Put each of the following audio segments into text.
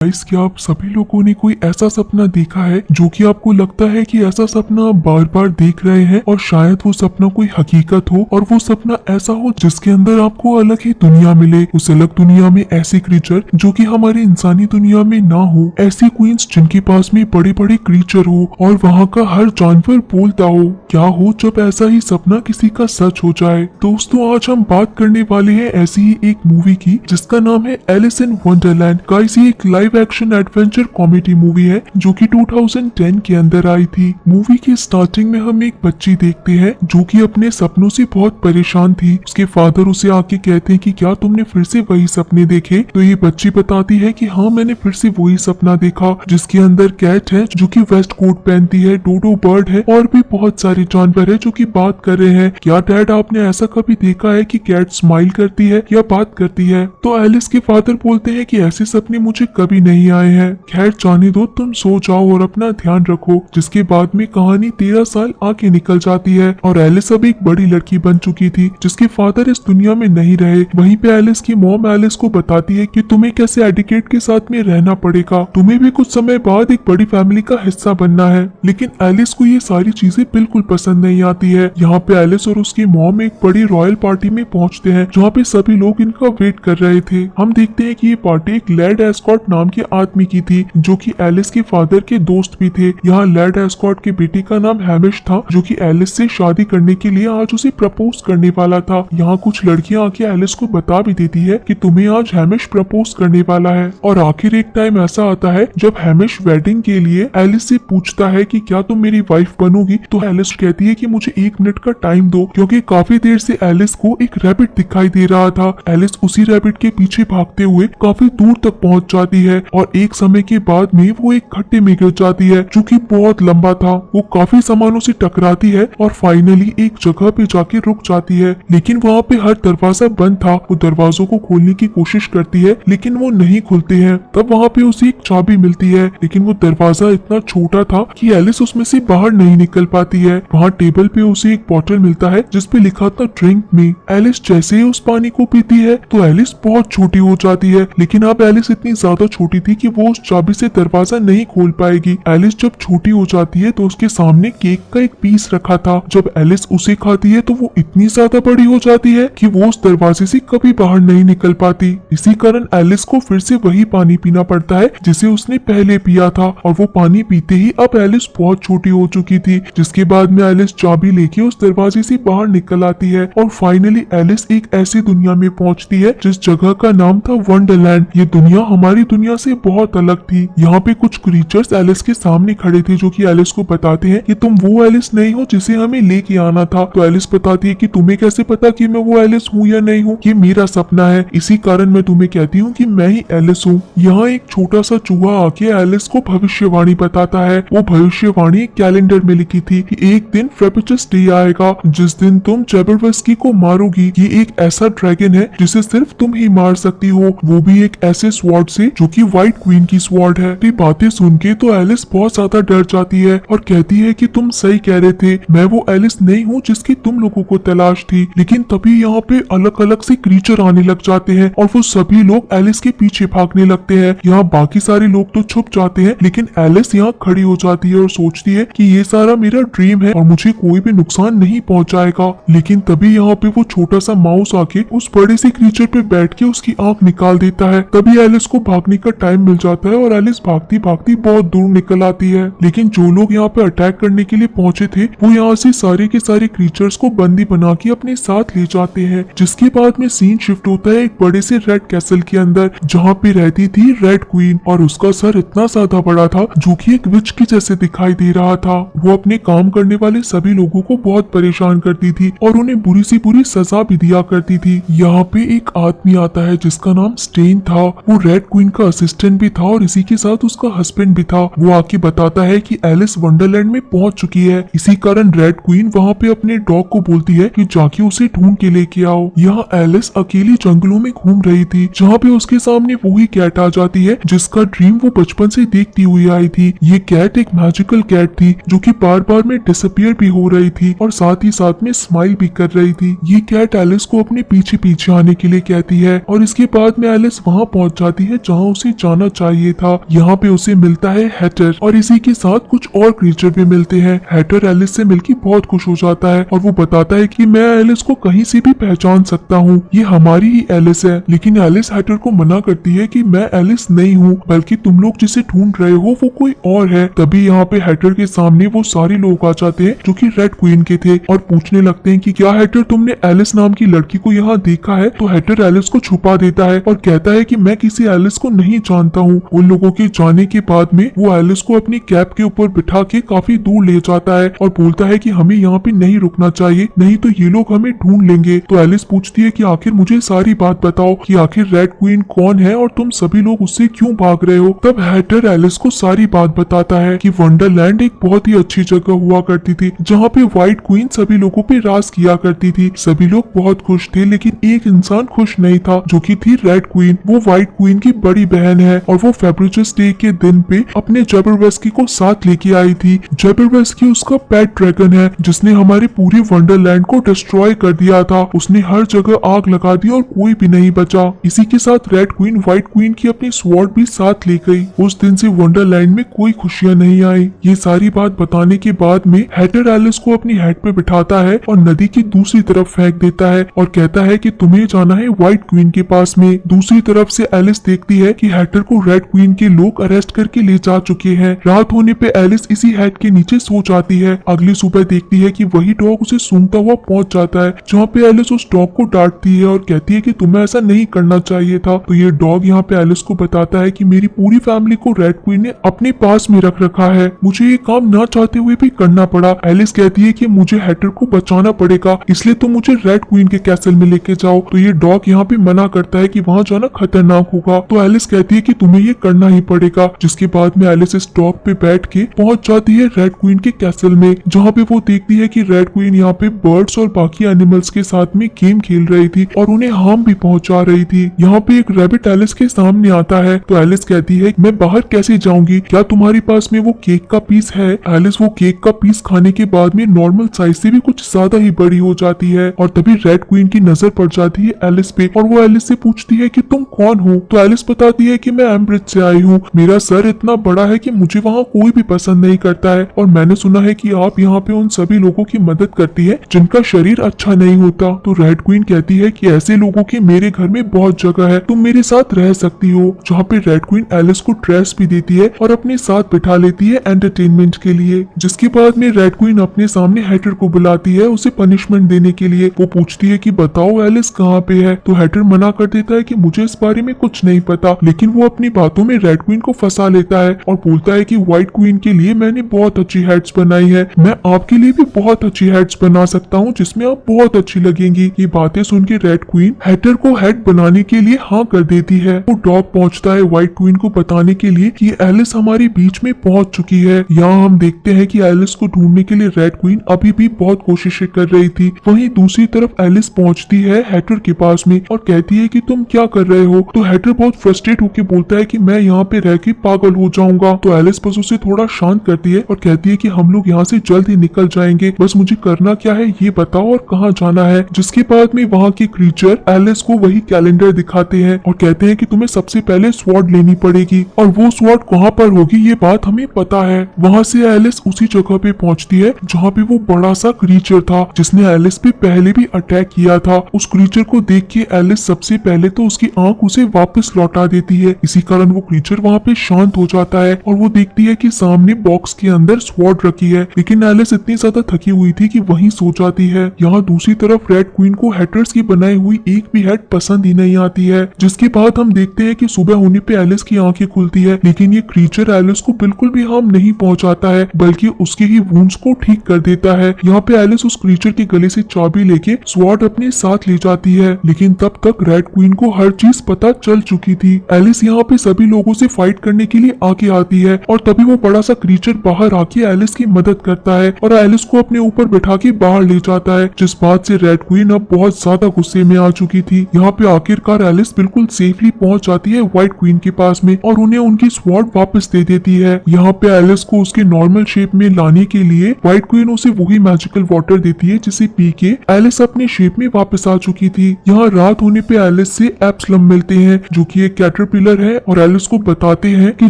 Guys, क्या आप सभी लोगों ने कोई ऐसा सपना देखा है जो कि आपको लगता है कि ऐसा सपना आप बार बार देख रहे हैं और शायद वो सपना कोई हकीकत हो और वो सपना ऐसा हो जिसके अंदर आपको अलग ही दुनिया मिले। उस अलग दुनिया में ऐसे क्रीचर जो कि हमारे इंसानी दुनिया में ना हो, ऐसी क्वींस जिनके पास में बड़े बड़े क्रीचर हो और वहाँ का हर जानवर बोलता हो। क्या हो जब ऐसा ही सपना किसी का सच हो जाए। दोस्तों, आज हम बात करने वाले हैं ऐसी ही एक मूवी की जिसका नाम है एलिस इन वंडरलैंड। गाइस, ये एक live action adventure comedy movie है जो कि 2010 के अंदर आई थी। मूवी की स्टार्टिंग में हम एक बच्ची देखते हैं जो कि अपने सपनों से बहुत परेशान थी। उसके फादर उसे आके कहते हैं कि क्या तुमने फिर से वही सपने देखे। तो ये बच्ची बताती है कि हाँ, मैंने फिर से वही सपना देखा जिसके अंदर कैट है जो कि वेस्ट कोट पहनती है, डोडो बर्ड है और भी बहुत सारे जानवर है जो कि बात कर रहे हैं। क्या डैड, आपने ऐसा कभी देखा है कि कैट स्माइल करती है या बात करती है। तो एलिस के फादर बोलते हैं कि ऐसे सपने मुझे कभी नहीं आए हैं। खैर जाने दो, तुम सो जाओ और अपना ध्यान रखो। जिसके बाद में कहानी 13 साल आगे निकल जाती है और एलिस अब एक बड़ी लड़की बन चुकी थी जिसके फादर इस दुनिया में नहीं रहे। वहीं पे एलिस की मॉम एलिस को बताती है कि तुम्हें कैसे एडिकेट के साथ में रहना पड़ेगा, तुम्हें भी कुछ समय बाद एक बड़ी फैमिली का हिस्सा बनना है। लेकिन एलिस को ये सारी चीजें बिल्कुल पसंद नहीं आती है। यहाँ पे एलिस और उसकी मॉम एक बड़ी रॉयल पार्टी में पहुंचते हैं जहाँ पे सभी लोग इनका वेट कर रहे थे। हम देखते हैं कि ये पार्टी एक लैड एस्कॉट नाम के आदमी की थी जो कि एलिस के फादर के दोस्त भी थे। यहाँ लैड एस्कॉट के बेटे का नाम हैमिश था जो कि एलिस से शादी करने के लिए आज उसे प्रपोज करने वाला था। यहाँ कुछ लड़कियां आके एलिस को बता भी देती है कि तुम्हें आज हैमिश प्रपोज करने वाला है। और आखिर एक टाइम ऐसा आता है जब हैमिश वेडिंग के लिए एलिस से पूछता है कि क्या तुम मेरी वाइफ बनोगी। तो एलिस कहती है कि मुझे 1 मिनट का टाइम दो, क्योंकि काफी देर से एलिस को एक रैबिट दिखाई दे रहा था। एलिस उसी रैबिट के पीछे भागते हुए काफी दूर तक पहुंच जाती है और एक समय के बाद में वो एक खड्डे में गिर जाती है जो कि बहुत लंबा था। वो काफी सामानों से टकराती है और फाइनली एक जगह पे जाके रुक जाती है। लेकिन वहाँ पे हर दरवाजा बंद था। वो दरवाजों को खोलने की कोशिश करती है लेकिन वो नहीं खुलते हैं। तब वहाँ पे उसे एक चाबी मिलती है, लेकिन वो दरवाजा इतना छोटा था कि एलिस उसमें से बाहर नहीं निकल पाती है। वहाँ टेबल पे उसे एक बॉटल मिलता है जिसपे लिखा था ड्रिंक मी। एलिस जैसे ही उस पानी को पीती है तो एलिस बहुत छोटी हो जाती है। लेकिन अब एलिस इतनी ज्यादा छोटी थी कि वो उस चाबी से दरवाजा नहीं खोल पाएगी। एलिस जब छोटी हो जाती है तो उसके सामने केक का एक पीस रखा था। जब एलिस उसे खाती है तो वो इतनी ज्यादा बड़ी हो जाती है कि वो उस दरवाजे से कभी बाहर नहीं निकल पाती। इसी कारण एलिस को फिर से वही पानी पीना पड़ता है जिसे उसने पहले पिया था। और वो पानी पीते ही अब एलिस बहुत छोटी हो चुकी थी। जिसके बाद में एलिस चाबी लेके उस दरवाजे से बाहर निकल आती है और फाइनली एलिस एक ऐसी दुनिया में पहुंचती है जिस जगह का नाम था वंडरलैंड। ये दुनिया हमारी दुनिया से बहुत अलग थी। यहाँ पे कुछ क्रीचर्स एलिस के सामने खड़े थे जो कि एलिस को बताते हैं कि तुम वो एलिस नहीं हो जिसे हमें लेके आना था। तो एलिस बताती है कि तुम्हें कैसे पता कि मैं वो एलिस हूँ या नहीं हूँ, ये मेरा सपना है, इसी कारण मैं तुम्हें कहती हूँ कि मैं ही एलिस हूँ। यहाँ एक छोटा सा चूहा आके एलिस को भविष्यवाणी बताता है। वो भविष्यवाणी एक कैलेंडर में लिखी थी कि एक दिन फ्रेपिचस डे आएगा जिस दिन तुम जबरदस्ती को मारोगी। ये एक ऐसा ड्रैगन है जिसे सिर्फ तुम ही मार सकती हो, वो भी एक ऐसे स्वॉर्ड से जो कि व्हाइट क्वीन की स्वॉर्ड है। ये बातें सुन के तो एलिस बहुत ज्यादा डर जाती है और कहती है कि तुम सही कह रहे थे, मैं वो एलिस नहीं हूँ जिसकी तुम लोगों को तलाश थी। लेकिन तभी यहाँ पे अलग अलग से क्रीचर आने लग जाते हैं और वो सभी लोग एलिस के पीछे भागने लगते हैं। यहाँ बाकी सारे लोग तो छुप जाते हैं लेकिन एलिस यहाँ खड़ी हो जाती है और सोचती है कि ये सारा मेरा ड्रीम है और मुझे कोई भी नुकसान नहीं पहुंचाएगा। लेकिन तभी यहाँ पे वो छोटा सा माउस आके उस बड़े से क्रीचर पे बैठ के उसकी आंख निकाल देता है। तभी एलिस को भागने का टाइम मिल जाता है और एलिस भागती भागती बहुत दूर निकल आती है। लेकिन जो लोग यहाँ पे अटैक करने के लिए पहुंचे थे वो यहाँ से सारे के सारे क्रीचर्स को बंदी बना के अपने साथ ले जाते हैं। जिसके बाद में सीन शिफ्ट होता है एक बड़े से रेड कैसल के अंदर जहाँ पे रहती थी रेड क्वीन और उसका सर इतना ज्यादा बड़ा था जो कि एक विच की जैसे दिखाई दे रहा था। वो अपने काम करने वाले सभी लोगों को बहुत परेशान करती थी और उन्हें बुरी सी बुरी सजा भी दिया करती थी। यहाँ पे एक आदमी आता है जिसका नाम स्टेन था। वो रेड क्वीन का असिस्टेंट भी था और इसी के साथ उसका हस्बैंड भी था। वो आके बताता है कि एलिस वंडरलैंड में पहुंच चुकी है। इसी कारण रेड क्वीन वहाँ पे अपने डॉग को बोलती है कि जाके उसे ढूंढ के लेके आओ। यहाँ एलिस अकेली जंगलों में घूम रही थी जहाँ पे उसके सामने वही कैट आ जाती है जिसका ड्रीम वो बचपन से देखती हुई आई थी। ये कैट एक मैजिकल कैट थी जो कि बार बार में डिसअपियर भी हो रही थी और साथ ही साथ में स्माइल भी कर रही थी। ये कैट एलिस को अपने पीछे पीछे आने के लिए कहती है और इसके बाद में एलिस वहाँ पहुंच जाती है जहाँ उसे जाना चाहिए था। यहाँ पे उसे मिलता है हैटर और इसी के साथ कुछ और क्रीचर भी मिलते हैं। हैटर एलिस से मिलकर बहुत खुश हो जाता है और वो बताता है कि मैं एलिस को कहीं से भी पहचान सकता हूँ, ये हमारी ही एलिस है। लेकिन एलिस हैटर को मना करती है कि मैं एलिस नहीं हूँ, बल्कि तुम लोग जिसे ढूंढ रहे हो वो कोई और है। तभी यहाँ पे हैटर के सामने वो सारे लोग आ जाते हैं जो कि रेड क्वीन के थे और पूछने लगते हैं कि क्या हैटर तुमने एलिस नाम की लड़की को यहाँ देखा है। तो हैटर एलिस को छुपा देता है और कहता है कि मैं किसी एलिस को नहीं जानता हूँ। उन लोगों के जाने के बाद में वो एलिस को अपनी कैब के ऊपर बिठा के काफी दूर ले जाता है और बोलता है कि हमें यहाँ पे नहीं रुकना चाहिए, नहीं तो ये लोग हमें ढूंढ लेंगे। तो एलिस पूछती है कि आखिर मुझे सारी बात बताओ कि आखिर रेड क्वीन कौन है और तुम सभी लोग उससे क्यों भाग रहे हो। तब हैटर एलिस को सारी बात बताता है कि वंडरलैंड एक बहुत ही अच्छी जगह हुआ करती थी जहाँ पे व्हाइट क्वीन सभी लोगों पे राज किया करती थी। सभी लोग बहुत खुश थे, लेकिन एक इंसान खुश नहीं था जो कि थी रेड क्वीन। वो व्हाइट क्वीन की बड़ी बहन है और वो फेब्रुचस डे के दिन पे अपने जबरदस्ती को साथ लेके आई थी। जबरदस्ती उसका पेट ड्रैगन है जिसने हमारे पूरे वंडरलैंड को डिस्ट्रॉय कर दिया था। उसने हर जगह आग लगा दी और कोई भी नहीं बचा। इसी के साथ रेड क्वीन व्हाइट क्वीन की अपनी स्वॉर्ड भी साथ ले गई। उस दिन से वंडरलैंड में कोई खुशियां नहीं आई। ये सारी बात बताने के बाद में हैटर एलिस को अपनी हेड पे बिठाता है और नदी की दूसरी तरफ फेंक देता है और कहता है कि तुम्हें जाना है व्हाइट क्वीन के पास में। दूसरी तरफ से एलिस देखती है कि हैटर को रेड क्वीन के लोग अरेस्ट करके ले जा चुके हैं। रात होने पे एलिस इसी हेड के नीचे सो जाती है। अगली सुबह देखती है कि वही डॉग उसे सूंघता हुआ पहुंच जाता है, जहाँ पे एलिस उस डॉग को डांटती है और कहती है कि तुम्हें ऐसा नहीं करना चाहिए था। तो ये डॉग यहाँ पे एलिस को बताता है कि मेरी पूरी फैमिली को रेड क्वीन ने अपने पास में रख रखा है, मुझे ये काम ना चाहते हुए भी करना पड़ा। एलिस कहती है कि मुझे हैटर को बचाना पड़ेगा, इसलिए तो मुझे रेड क्वीन के कैसल में लेके जाओ। तो ये डॉग यहाँ पे मना करता है कि वहाँ जाना खतरनाक होगा। तो एलिस कहती है कि तुम्हें ये करना ही पड़ेगा। जिसके बाद में एलिस इस डॉग पे बैठ के पहुंच जाती है रेड क्वीन के कैसल में, जहाँ पे वो देखती है कि रेड क्वीन यहाँ पे बर्ड्स और बाकी एनिमल्स के साथ में गेम खेल रही थी और उन्हें हार्म भी पहुंचा रही थी। यहाँ पे एक रैबिट एलिस के सामने आता है। तो एलिस कहती है मैं बाहर कैसे जाऊंगी, क्या तुम्हारे पास में वो केक का पीस है। एलिस वो केक का पीस खाने के बाद में नॉर्मल साइज से भी कुछ ज्यादा ही बड़ी हो जाती है और तभी रेड क्वीन की नजर पड़ जाती है एलिस पे और वो एलिस से पूछती है कि तुम कौन हो। तो एलिस बताती है कि मैं एम्ब्रिज से आई हूँ, मेरा सर इतना बड़ा है कि मुझे वहाँ कोई भी पसंद नहीं करता है और मैंने सुना है कि आप यहाँ पे उन सभी लोगों की मदद करती है जिनका शरीर अच्छा नहीं होता। तो रेड क्वीन कहती है कि ऐसे लोगों की मेरे घर में बहुत जगह है, तुम मेरे साथ रह सकती हो। जहाँ पे रेड क्वीन एलिस को ड्रेस भी देती है और अपने साथ बिठा लेती है एंटरटेनमेंट के लिए। जिसके बाद में रेड क्वीन अपने सामने हैटर को बुलाती है उसे पनिशमेंट देने के लिए। वो पूछती है कि बताओ एलिस कहाँ पे है। तो हैटर मना कर देता है कि मुझे इस बारे में कुछ नहीं पता, लेकिन वो अपनी बातों में रेड क्वीन को फंसा लेता है और बोलता है कि व्हाइट क्वीन के लिए मैंने बहुत अच्छी हैट्स बनाई है, मैं आपके लिए भी बहुत अच्छी हैट्स बना सकता हूँ जिसमें आप बहुत अच्छी लगेंगी। ये बातें सुन के रेड क्वीन हैटर को हैट बनाने के लिए हाँ कर देती है। वो डॉग पहुंचता है व्हाइट क्वीन को बताने के लिए कि एलिस हमारे बीच में पहुंच चुकी है। यहाँ हम देखते हैं कि एलिस को ढूंढने के लिए रेड क्वीन अभी भी बहुत कोशिशें कर रही थी। वहीं दूसरी तरफ एलिस पहुंचती है हैटर के पास में और कहती है कि तुम क्या कर रहे हो। तो हैटर बहुत फ्रस्ट्रेट होकर बोलता है कि मैं यहाँ पे रह के पागल हो जाऊंगा। तो एलिस बस उसे थोड़ा शांत करती है और कहती है कि हम लोग यहाँ से जल्द ही निकल जाएंगे, बस मुझे करना क्या है ये बताओ और कहाँ जाना है। जिसके बाद में वहाँ के क्रीचर एलिस को वही कैलेंडर दिखाते हैं और कहते हैं कि तुम्हें सबसे पहले स्वॉर्ड लेनी पड़ेगी और वो स्वॉर्ड कहाँ पर होगी ये बात हमें पता है। वहाँ से एलिस उसी जगह पे पहुँचती है जहाँ पे वो बड़ा सा क्रीचर था जिसने एलिस पे पहले भी अटैक किया था। उस क्रीचर को देख के एलिस सबसे पहले तो उसकी आंख उसे वापस लौटा देती है। इसी कारण वो क्रीचर वहाँ पे शांत हो जाता है और वो देखती है कि सामने बॉक्स के अंदर स्वॉर्ड रखी है, लेकिन एलिस इतनी ज्यादा थकी हुई थी कि वहीं सो जाती है। यहाँ दूसरी तरफ रेड क्वीन को हैटर्स की बनाई हुई एक भी हैट पसंद ही नहीं आती है। जिसके बाद हम देखते हैं कि सुबह होने पे एलिस की आंखें खुलती है, लेकिन ये क्रीचर एलिस को बिल्कुल भी हार्म नहीं पहुंचाता है बल्कि उसके ही वुंड्स को ठीक कर देता है। यहाँ पे एलिस उस क्रीचर के गले से चाबी लेके स्वॉर्ड अपने साथ ले जाती है, लेकिन तब तक रेड क्वीन को हर चीज पता चल चुकी थी। एलिस यहाँ पे सभी लोगों से फाइट करने के लिए आगे आती है और तभी वो बड़ा सा क्रीचर बाहर आके एलिस की मदद करता है और एलिस को अपने ऊपर बैठा के बाहर ले जाता है, जिस बात से रेड क्वीन अब बहुत ज्यादा गुस्से में आ चुकी थी। यहाँ पे आखिरकार एलिस बिल्कुल सेफली पहुंच जाती है व्हाइट क्वीन के पास में और उन्हें उनकी स्वॉर्ड वापस दे देती है। यहाँ पे एलिस को उसके नॉर्मल शेप में लाने के लिए व्हाइट क्वीन उसे वही मैजिकल वाटर देती है जिसे पी के एलिस अपने शेप में वापस आ चुकी थी। यहाँ रात होने पे एलिस से एब्सलम मिलते हैं जो कि एक कैटरपिलर किलर है और एलिस को बताते हैं कि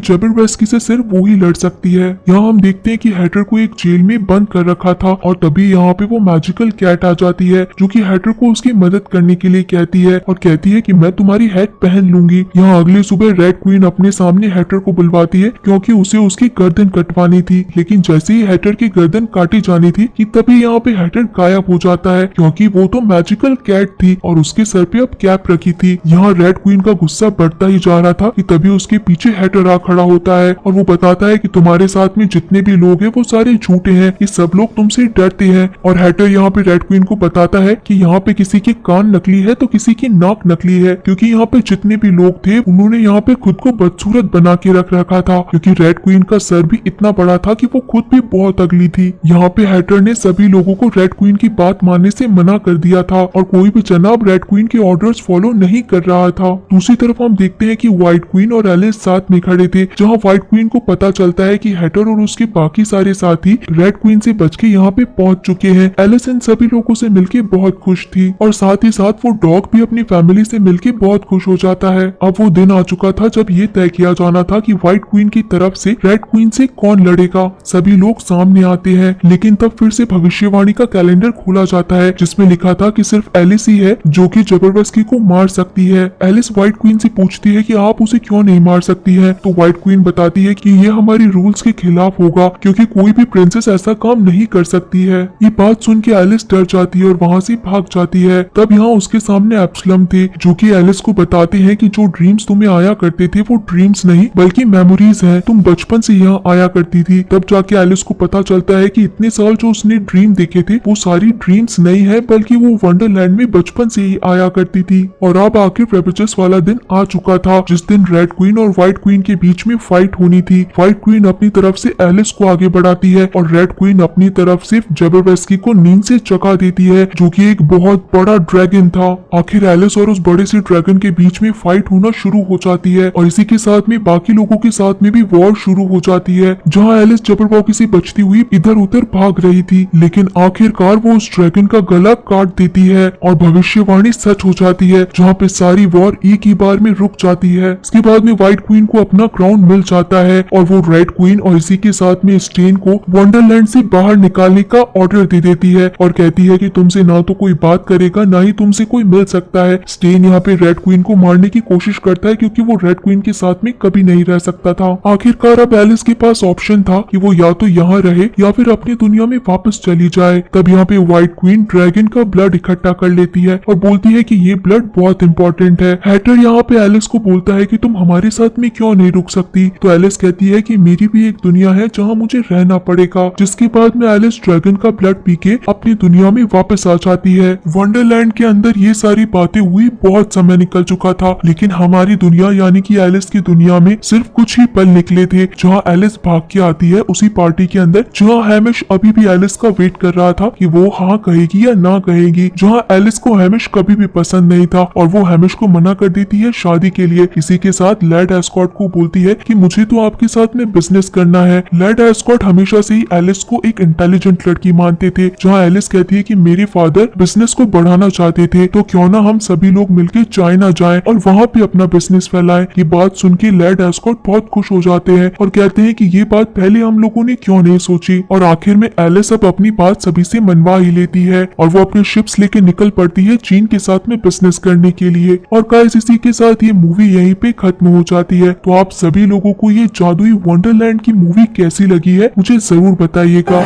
जबरदस्ती से सिर्फ वो ही लड़ सकती है। यहाँ हम देखते हैं कि हैटर को एक जेल में बंद कर रखा था और तभी यहाँ पे वो मैजिकल कैट आ जाती है जो कि हैटर को उसकी मदद करने के लिए कहती है और कहती है कि मैं तुम्हारी हेड पहन लूंगी। यहाँ अगली सुबह रेड क्वीन अपने सामने हैटर को बुलवाती है क्योंकि उसे उसकी गर्दन कटवानी थी, लेकिन जैसे ही हैटर की गर्दन काटी जानी थी कि तभी यहाँ पे हैटर गायब हो जाता है क्योंकि वो तो मैजिकल कैट थी और उसके सर पे अब कैप रखी थी। यहाँ रेड क्वीन का गुस्सा बढ़ता ही जा रहा था कि तभी उसके पीछे हैटर आ खड़ा होता है और वो बताता है कि तुम्हारे साथ में जितने भी लोग हैं वो सारे झूठे हैं, ये सब लोग तुमसे डरते हैं। और हैटर यहाँ पे रेड क्वीन को बताता है कि यहाँ पे किसी के कान नकली है तो किसी की नाक नकली है, क्योंकि यहाँ पे जितने भी लोग थे उन्होंने यहाँ पे खुद को बदसूरत बना के रख रखा था क्योंकि रेड क्वीन का सर भी इतना बड़ा था कि वो खुद भी बहुत अगली थी। यहाँ पे हैटर ने सभी लोगों को रेड क्वीन की बात मानने से मना कर दिया था और कोई भी जनाब रेड क्वीन के ऑर्डर्स फॉलो नहीं कर रहा था। दूसरी तरफ हम देखते हैं कि व्हाइट क्वीन और एलिस साथ में खड़े थे, जहाँ व्हाइट क्वीन को पता चलता है कि हैटर और उसके बाकी सारे साथी रेड क्वीन से बच के यहाँ पे पहुंच चुके हैं। एलिस इन सभी लोगों से मिलके बहुत खुश थी और साथ ही साथ वो डॉग भी अपनी फैमिली से मिलके बहुत खुश हो जाता है। अब वो दिन आ चुका था जब ये तय किया जाना था कि व्हाइट क्वीन की तरफ से रेड क्वीन से कौन लड़ेगा। सभी लोग सामने आते हैं, लेकिन तब फिर से भविष्यवाणी का कैलेंडर खोला जाता है जिसमें लिखा था कि सिर्फ एलिस ही है जो कि जबरदस्ती को मार सकती है। एलिस व्हाइट क्वीन से पूछती है कि आप उसे क्यों नहीं मार सकती है, तो व्हाइट क्वीन बताती है कि ये हमारी रूल्स के खिलाफ होगा क्योंकि कोई भी प्रिंसेस ऐसा काम नहीं कर सकती है। ये बात सुन के एलिस डर जाती है और वहाँ से भाग जाती है। तब यहाँ उसके सामने एब्सलम थे जो कि एलिस को बताते हैं कि जो ड्रीम्स तुम्हें आया करते थे वो ड्रीम्स नहीं बल्कि मेमोरीज है, तुम बचपन से यहाँ आया करती थी। तब जाके एलिस को पता चलता है कि इतने साल जो उसने ड्रीम देखे थे वो सारी ड्रीम्स नहीं है बल्कि वो वंडरलैंड में बचपन से ही आया करती थी। और अब आखिर प्रेपेचस वाला दिन आ चुका था जिस दिन रेड क्वीन और व्हाइट क्वीन के बीच में फाइट होनी थी। व्हाइट क्वीन अपनी तरफ से एलिस को आगे बढ़ाती है और रेड क्वीन अपनी तरफ से जबरदस्ती को नींद से चका देती है जो कि एक बहुत बड़ा ड्रैगन था। आखिर एलिस और उस बड़े से ड्रैगन के बीच में फाइट होना शुरू हो जाती है और इसी के साथ में बाकी लोगों के साथ में भी वॉर शुरू हो जाती है, जहाँ एलिस जबरदस्ती से बचती हुई इधर उधर भाग रही थी, लेकिन आखिरकार वो उस ड्रैगन का गला काट देती है और भविष्यवाणी सच हो जाती है, जहाँ पे सारी वॉर एक ही बार में रुक जाती है। इसके बाद में व्हाइट क्वीन को अपना क्राउन मिल जाता है और वो रेड क्वीन और इसी के साथ में स्टेन को वंडरलैंड से बाहर निकालने का ऑर्डर दे देती है और कहती है कि तुमसे ना तो कोई बात करेगा ना ही तुमसे कोई मिल सकता है। स्टेन यहाँ पे रेड क्वीन को मारने की कोशिश करता है क्योंकि वो रेड क्वीन के साथ में कभी नहीं रह सकता था। आखिरकार अब एलिस के पास ऑप्शन था कि वो या तो यहाँ रहे या फिर अपनी दुनिया में वापस चली जाए। तब यहाँ पे व्हाइट क्वीन ड्रैगन का ब्लड इकट्ठा कर लेती है और बोलती है कि ये ब्लड बहुत इंपॉर्टेंट है। हैटर यहाँ पे एलिस को बोलता है कि तुम हमारे साथ में क्यों नहीं रुक सकती, तो एलिस कहती है कि मेरी भी एक दुनिया है जहाँ मुझे रहना पड़ेगा। जिसके बाद में एलिस ड्रैगन का ब्लड पी के अपनी दुनिया में वापस आ जाती है। वंडरलैंड के अंदर ये सारी बातें हुई बहुत समय निकल चुका था, लेकिन हमारी दुनिया यानी कि एलिस की दुनिया में सिर्फ कुछ ही पल निकले थे, जहाँ एलिस भाग के आती है उसी पार्टी के अंदर जहाँ हैमिश अभी भी एलिस का वेट कर रहा था कि वो हाँ कहेगी या ना कहेगी, जहाँ एलिस को हैमिश कभी भी पसंद नहीं था और वो हैमिश को मना कर देती है शादी के लिए। इसी के साथ लैड एस्कॉट को बोलती है कि मुझे तो आपके साथ में बिजनेस करना है। लैड एस्कॉट हमेशा से ही एलिस को एक इंटेलिजेंट लड़की मानते थे, जहाँ एलिस कहती है कि मेरे फादर बिजनेस को बढ़ाना चाहते थे तो क्यों ना हम सभी लोग मिलकर चाइना जाएं और वहाँ पे अपना बिजनेस फैलाएं। ये बात सुन के लैड एस्कॉट बहुत खुश हो जाते हैं और कहते हैं कि ये बात पहले हम लोगों ने क्यों नहीं सोची। और आखिर में एलिस अब अपनी बात सभी से मनवा ही लेती है और वो अपने शिप्स लेके निकल पड़ती है चीन के साथ में बिजनेस करने के लिए। और गाइस इसी के साथ ये मूवी यहीं पे खत्म हो जाती है। तो आप सभी लोगों को ये जादुई वंडरलैंड की मूवी कैसी लगी है मुझे जरूर बताइएगा।